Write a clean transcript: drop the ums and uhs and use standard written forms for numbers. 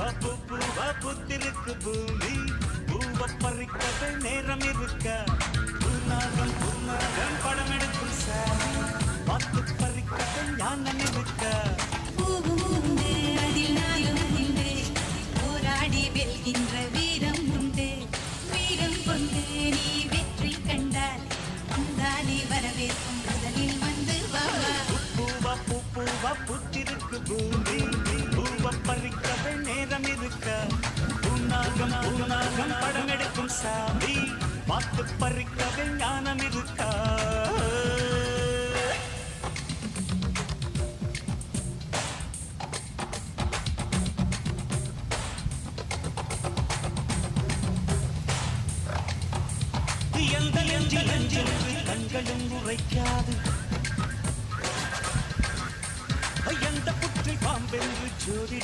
பூவா பூத்திருக்கு பூமி பூவ பறிக்கவே நேரம் இருக்க பூநாகம் பூநாகம் படம் எடுக்கும் சாமி பார்த்து பறிக்கவே ஞானம் இருக்க பூவுண்டு அதில் நாயும் உண்டு போராடி வெல்கின்ற வீரம் உண்டு வீரம் கொண்டு நீ வெற்றி கண்டால் அந்தானே வரவேற்கும் முதலில் வந்து வாவா பூவா பூவா பூத்திருக்கு பூமி பூவ பறிக்கவே நேரம் இருக்க பூநாகம் பூநாகம் படம் எடுக்கும் சாமி பார்த்து பறிக்கவே ஞானம் இருக்கா எந்த நெஞ்சில் நெஞ்சென்று கண்களும் உரைக்காது எந்த புற்றில் பாம்பென்று ஜோதிட